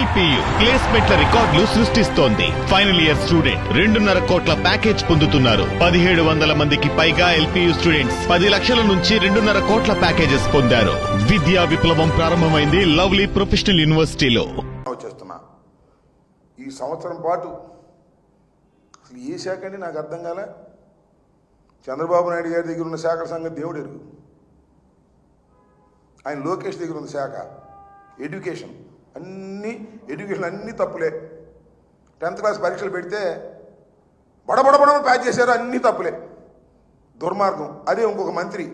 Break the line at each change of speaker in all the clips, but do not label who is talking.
LPU ప్లేస్మెంట్ల రికార్డులు సృష్టిస్తోంది. Final year student 2.5 కోట్ల ప్యాకేజ్ పొందుతున్నారు. 1700 మందికి పైగా ఎల్పియు స్టూడెంట్స్ 10 లక్షల నుంచి 2.5 కోట్ల ప్యాకేజెస్ పొందారు. విద్యా విప్లవం ప్రారంభమైంది లవ్లీ ప్రొఫెషనల్ యూనివర్సిటీలో.
ఈ సంవత్సరం పాటు అసలు ఏ శాఖ అండి నాకు అర్థం కాలే. చంద్రబాబు నాయుడు గారి దగ్గర ఉన్న శాఖల సంగతి దేవుడు ఎరుగు. ఆయన లోకేష్ దగ్గర ఉన్న శాఖ ఎడ్యుకేషన్, ఎడ్యుకేషన్ అన్నీ తప్పులే. 10th క్లాస్ పరీక్షలు పెడితే బడబడబడని ప్యాచ్ చేశారు, అన్నీ తప్పులే, దుర్మార్గం. అదే ఇంకొక మంత్రి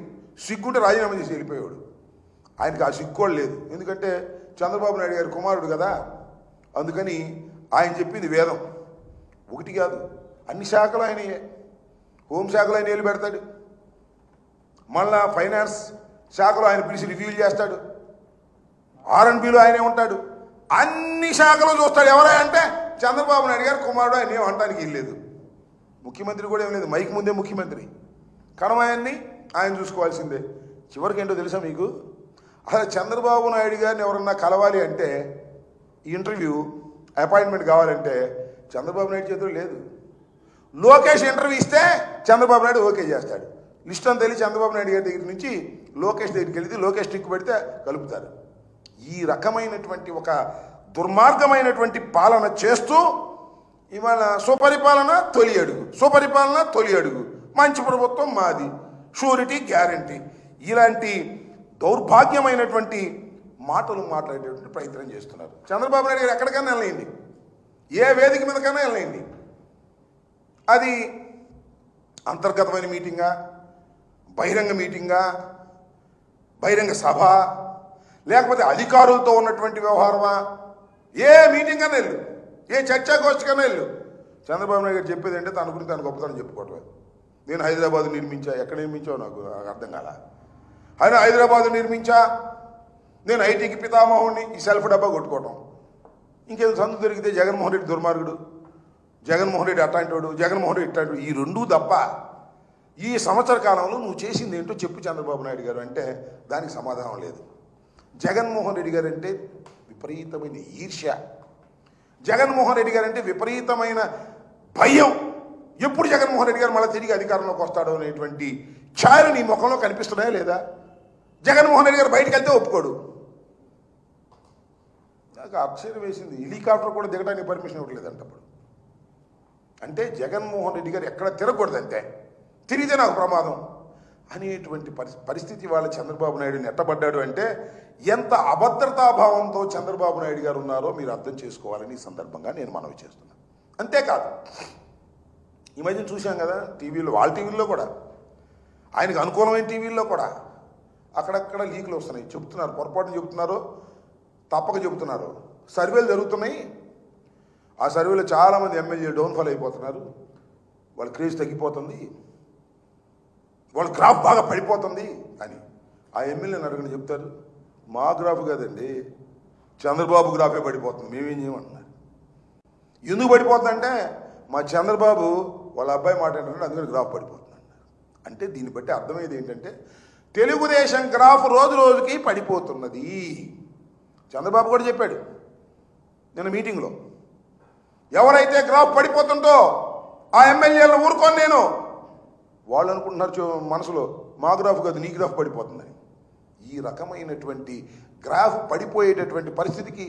సిగ్గుంటే రాజీనామా చేసి వెళ్ళిపోయాడు. ఆయనకి ఆ సిగ్గు లేదు, ఎందుకంటే చంద్రబాబు నాయుడు గారి కుమారుడు కదా. అందుకని ఆయన చెప్పింది వేదం. ఒకటి కాదు, అన్ని శాఖలు ఆయనయే. హోంశాఖలో ఆయన ఏళ్ళు పెడతాడు, మళ్ళా ఫైనాన్స్ శాఖలో ఆయన పిలిచి రివ్యూలు చేస్తాడు, R&Bలో ఆయనే ఉంటాడు, అన్ని శాఖలు చూస్తాడు. ఎవరా అంటే చంద్రబాబు నాయుడు గారు కుమారుడు. ఆయన ఏం అనడానికి వెళ్ళలేదు. ముఖ్యమంత్రి కూడా ఏం లేదు, మైక్ ముందే ముఖ్యమంత్రి. కనమాయాన్ని ఆయన చూసుకోవాల్సిందే. చివరికి ఏంటో తెలుసా మీకు, అసలు చంద్రబాబు నాయుడు గారిని ఎవరన్నా కలవాలి అంటే, ఇంటర్వ్యూ అపాయింట్మెంట్ కావాలంటే చంద్రబాబు నాయుడు చేతిలో లేదు. లోకేష్ ఇంటర్వ్యూ ఇస్తే చంద్రబాబు నాయుడు ఓకే చేస్తాడు. లిస్ట్ అంతా తెలిసి చంద్రబాబు నాయుడు గారి దగ్గర నుంచి లోకేష్ దగ్గరికి వెళితే లోకేష్ టిక్కు పెడితే కలుపుతారు. ఈ రకమైనటువంటి ఒక దుర్మార్గమైనటువంటి పాలన చేస్తూ ఇవాళ సుపరిపాలన తొలి అడుగు, మంచి ప్రభుత్వం మాది, షూరిటీ గ్యారంటీ, ఇలాంటి దౌర్భాగ్యమైనటువంటి మాటలు మాట్లాడేటువంటి ప్రయత్నం చేస్తున్నారు. చంద్రబాబు నాయుడు గారు ఎక్కడికైనా వెళ్ళండి, ఏ వేదిక మీదకైనా వెళ్ళండి, అది అంతర్గతమైన మీటింగా, బహిరంగ మీటింగా, బహిరంగ సభ, లేకపోతే అధికారులతో ఉన్నటువంటి వ్యవహారమా, ఏ మీటింగ్ కన్నా వెళ్ళు, ఏ చర్చాగోష్ఠికన్నా వెళ్ళు, చంద్రబాబు నాయుడు గారు చెప్పేది అంటే తన గురించి తన గొప్పతనం చెప్పుకోవటం. నేను హైదరాబాద్ నిర్మించా, ఎక్కడ నిర్మించావు నాకు అర్థం కాల. ఆయన హైదరాబాద్ నిర్మించా, నేను ఐటీకి పితామహుడిని, ఈ సెల్ఫ్ డబ్బా కొట్టుకోవటం. ఇంకేదో సందు దొరికితే జగన్మోహన్ రెడ్డి దుర్మార్గుడు, జగన్మోహన్ రెడ్డి అట్లాంటివాడు, జగన్మోహన్ రెడ్డి ఇట్లాంటివాడు, ఈ రెండూ తప్ప ఈ సంవత్సర కాలంలో నువ్వు చేసింది ఏంటో చెప్పు చంద్రబాబు నాయుడు గారు అంటే దానికి సమాధానం లేదు. జగన్మోహన్ రెడ్డి గారు అంటే విపరీతమైన ఈర్ష్య, జగన్మోహన్ రెడ్డి గారు అంటే విపరీతమైన భయం. ఎప్పుడు జగన్మోహన్ రెడ్డి గారు మళ్ళీ తిరిగి అధికారంలోకి వస్తాడో అనేటువంటి ఛాయలు నీ ముఖంలో కనిపిస్తున్నాయా లేదా? జగన్మోహన్ రెడ్డి గారు బయటకు వెళ్తే ఒప్పుకోడు. నాకు ఆశ్చర్యం వేసింది, హెలికాప్టర్ కూడా దిగడానికి పర్మిషన్ ఇవ్వట్లేదంట. అప్పుడు అంటే జగన్మోహన్ రెడ్డి గారు ఎక్కడ తిరగకూడదంటే, తిరిగితే నాకు ప్రమాదం అనేటువంటి పరిస్థితి వాళ్ళ చంద్రబాబు నాయుడు నెట్టబడ్డాడు. అంటే ఎంత అభద్రతాభావంతో చంద్రబాబు నాయుడు గారు ఉన్నారో మీరు అర్థం చేసుకోవాలని ఈ సందర్భంగా నేను మనవి చేస్తున్నాను. అంతేకాదు, ఈ మధ్య చూశాం కదా టీవీలో, వాళ్ళ టీవీల్లో కూడా, ఆయనకు అనుకూలమైన టీవీల్లో కూడా అక్కడక్కడ లీకులు వస్తున్నాయి. చెబుతున్నారు, పొరపాటున చెబుతున్నారు, తప్పక చెబుతున్నారు. సర్వేలు జరుగుతున్నాయి. ఆ సర్వేలో చాలామంది ఎమ్మెల్యేలు డౌన్ఫాల్ అయిపోతున్నారు, వాళ్ళ క్రేజ్ తగ్గిపోతుంది, వాళ్ళ గ్రాఫ్ బాగా పడిపోతుంది అని. ఆ ఎమ్మెల్యేని అడగని చెప్తారు, మా గ్రాఫ్ కాదండి, చంద్రబాబు గ్రాఫే పడిపోతుంది, మేమేం చేయమంటున్నారు. ఎందుకు పడిపోతుందంటే మా చంద్రబాబు వాళ్ళ అబ్బాయి మాట ఏంటంటే అందుకని గ్రాఫ్ పడిపోతుంది అన్నారు. అంటే దీన్ని బట్టి అర్థమయ్యేది ఏంటంటే తెలుగుదేశం గ్రాఫ్ రోజు రోజుకి పడిపోతున్నది. చంద్రబాబు కూడా చెప్పాడు నిన్న మీటింగ్లో, ఎవరైతే గ్రాఫ్ పడిపోతుందో ఆ ఎమ్మెల్యేలను ఊరుకొని నేను, వాళ్ళు అనుకుంటున్నారు మనసులో మా గ్రాఫ్ కాదు నీ గ్రాఫ్ పడిపోతుందని. ఈ రకమైనటువంటి గ్రాఫ్ పడిపోయేటటువంటి పరిస్థితికి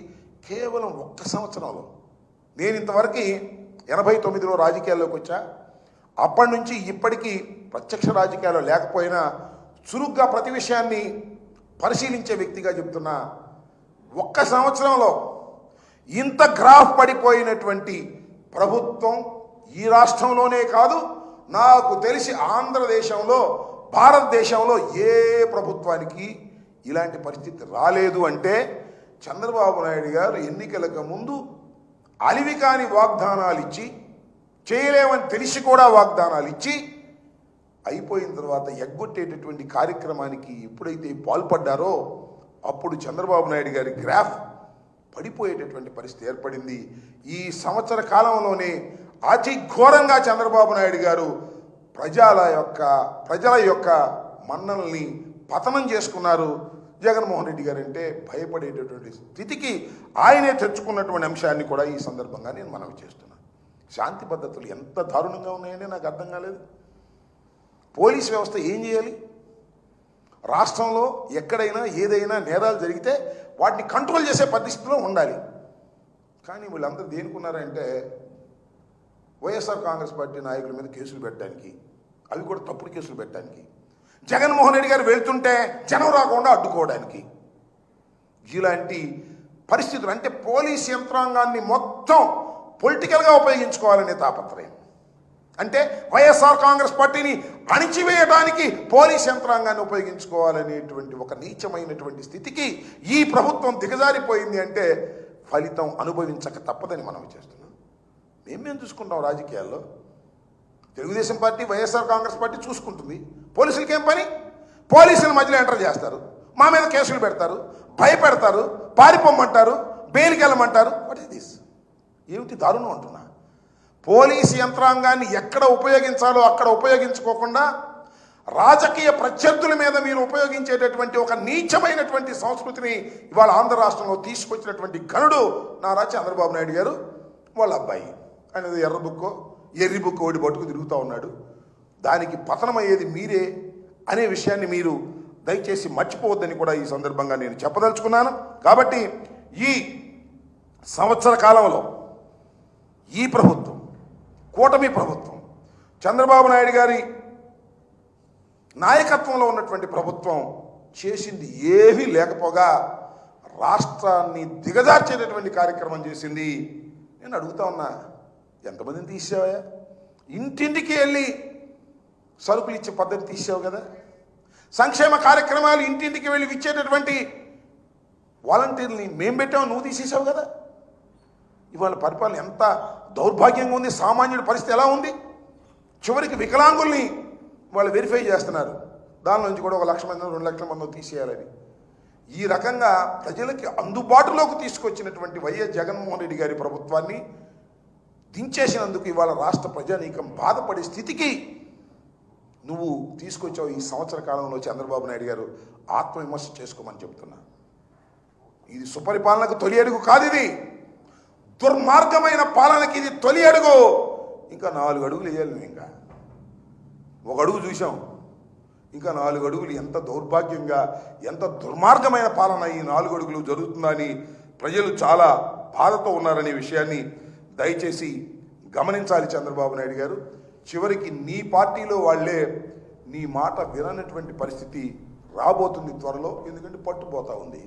కేవలం 1 సంవత్సరంలో, నేను ఇంతవరకు 89లో రాజకీయాల్లోకి వచ్చా, అప్పటి నుంచి ఇప్పటికీ ప్రత్యక్ష రాజకీయాల్లో లేకపోయినా చురుగ్గా ప్రతి విషయాన్ని పరిశీలించే వ్యక్తిగా చెప్తున్నా, 1 సంవత్సరంలో ఇంత గ్రాఫ్ పడిపోయినటువంటి ప్రభుత్వం ఈ రాష్ట్రంలోనే కాదు, నాకు తెలిసి ఆంధ్రదేశంలో, భారతదేశంలో ఏ ప్రభుత్వానికి ఇలాంటి పరిస్థితి రాలేదు. అంటే చంద్రబాబు నాయుడు గారు ఎన్నికలకు ముందు అలివి కాని వాగ్దానాలు ఇచ్చి, చేయలేమని తెలిసి కూడా వాగ్దానాలు ఇచ్చి, అయిపోయిన తర్వాత ఎగ్గొట్టేటటువంటి కార్యక్రమానికి ఎప్పుడైతే పాల్పడ్డారో అప్పుడు చంద్రబాబు నాయుడు గారి గ్రాఫ్ పడిపోయేటటువంటి పరిస్థితి ఏర్పడింది. ఈ సంవత్సర కాలంలోనే అతి ఘోరంగా చంద్రబాబు నాయుడు గారు ప్రజల యొక్క మన్నల్ని పతనం చేసుకున్నారు. జగన్మోహన్ రెడ్డి గారు అంటే భయపడేటటువంటి స్థితికి ఆయనే తెచ్చుకున్నటువంటి అంశాన్ని కూడా ఈ సందర్భంగా నేను మనవి చేస్తున్నాను. శాంతి పద్ధతులు ఎంత దారుణంగా ఉన్నాయని నాకు అర్థం కాలేదు. పోలీస్ వ్యవస్థ ఏం చేయాలి? రాష్ట్రంలో ఎక్కడైనా ఏదైనా నేరాలు జరిగితే వాటిని కంట్రోల్ చేసే పరిస్థితిలో ఉండాలి. కానీ వీళ్ళందరూ దేనికున్నారంటే వైఎస్ఆర్ కాంగ్రెస్ పార్టీ నాయకుల మీద కేసులు పెట్టడానికి, అవి కూడా తప్పుడు కేసులు పెట్టడానికి, జగన్మోహన్ రెడ్డి గారు వెళ్తుంటే జనం రాకుండా అడ్డుకోవడానికి, ఇలాంటి పరిస్థితులు అంటే పోలీస్ యంత్రాంగాన్ని మొత్తం పొలిటికల్గా ఉపయోగించుకోవాలనే తాపత్రయం. అంటే వైఎస్ఆర్ కాంగ్రెస్ పార్టీని అణిచివేయడానికి పోలీస్ యంత్రాంగాన్ని ఉపయోగించుకోవాలనేటువంటి ఒక నీచమైనటువంటి స్థితికి ఈ ప్రభుత్వం దిగజారిపోయింది. అంటే ఫలితం అనుభవించక తప్పదని మనం చేస్తున్నాం. మేమేం చూసుకుంటాం రాజకీయాల్లో? తెలుగుదేశం పార్టీ, వైఎస్ఆర్ కాంగ్రెస్ పార్టీ చూసుకుంటుంది. పోలీసులకి ఏం పని? పోలీసుల మధ్యలో ఎంటర్ చేస్తారు, మా మీద కేసులు పెడతారు, భయపెడతారు, పారిపోమ్మంటారు, బెయిల్కి వెళ్ళమంటారు. What is this? ఏమిటి దారుణం అంటున్నా? పోలీసు యంత్రాంగాన్ని ఎక్కడ ఉపయోగించాలో అక్కడ ఉపయోగించుకోకుండా రాజకీయ ప్రత్యర్థుల మీద మీరు ఉపయోగించేటటువంటి ఒక నీచమైనటువంటి సంస్కృతిని ఇవాళ ఆంధ్ర రాష్ట్రంలో తీసుకొచ్చినటువంటి ఘనుడు నారా చంద్రబాబు నాయుడు గారు, వాళ్ళ అబ్బాయి. అనేది ఎర్ర బుక్కో ఎర్రి బుక్ ఓడి పట్టుకు తిరుగుతూ ఉన్నాడు. దానికి పతనమయ్యేది మీరే అనే విషయాన్ని మీరు దయచేసి మర్చిపోవద్దని కూడా ఈ సందర్భంగా నేను చెప్పదలుచుకున్నాను. కాబట్టి ఈ సంవత్సర కాలంలో ఈ ప్రభుత్వం, కూటమి ప్రభుత్వం, చంద్రబాబు నాయుడు గారి నాయకత్వంలో ఉన్నటువంటి ప్రభుత్వం చేసింది ఏమీ లేకపోగా రాష్ట్రాన్ని దిగజార్చేటటువంటి కార్యక్రమం చేసింది. నేను అడుగుతా ఉన్నా, ఎంతమందిని తీసావా? ఇంటింటికి వెళ్ళి సరుకులు ఇచ్చే పద్ధతి తీసావు కదా. సంక్షేమ కార్యక్రమాలు ఇంటింటికి వెళ్ళి ఇచ్చేటటువంటి వాలంటీర్ని మేము పెట్టాము, నువ్వు తీసేసావు కదా. ఇవాళ పరిపాలన ఎంత దౌర్భాగ్యంగా ఉంది, సామాన్యుడి పరిస్థితి ఎలా ఉంది. చివరికి వికలాంగుల్ని వాళ్ళు వెరిఫై చేస్తున్నారు, దాని నుంచి కూడా 1 లక్ష మంది 2 లక్షల మంది తీసేయాలని. ఈ రకంగా ప్రజలకి అందుబాటులోకి తీసుకొచ్చినటువంటి వైఎస్ జగన్మోహన్ రెడ్డి గారి ప్రభుత్వాన్ని దించేసినందుకు ఇవాళ రాష్ట్ర ప్రజానీకం బాధపడే స్థితికి నువ్వు తీసుకొచ్చావు. ఈ సంవత్సర కాలంలో చంద్రబాబు నాయుడు గారు ఆత్మవిమర్శ చేసుకోమని చెప్తున్నా. ఇది సుపరిపాలనకు తొలి అడుగు కాదు, ఇది దుర్మార్గమైన పాలనకి ఇది తొలి అడుగు. ఇంకా 4 అడుగులు వేయాలి నువ్వు. ఇంకా 1 అడుగు చూసాం, ఇంకా 4 అడుగులు. ఎంత దౌర్భాగ్యంగా, ఎంత దుర్మార్గమైన పాలన ఈ 4 అడుగులు జరుగుతుందని ప్రజలు చాలా బాధతో ఉన్నారనే విషయాన్ని దయచేసి గమనించాలి చంద్రబాబు నాయుడు గారు. చివరికి నీ పార్టీలో వాళ్ళే నీ మాట విననటువంటి పరిస్థితి రాబోతుంది త్వరలో. ఎందుకంటే పట్టుపోతా ఉంది.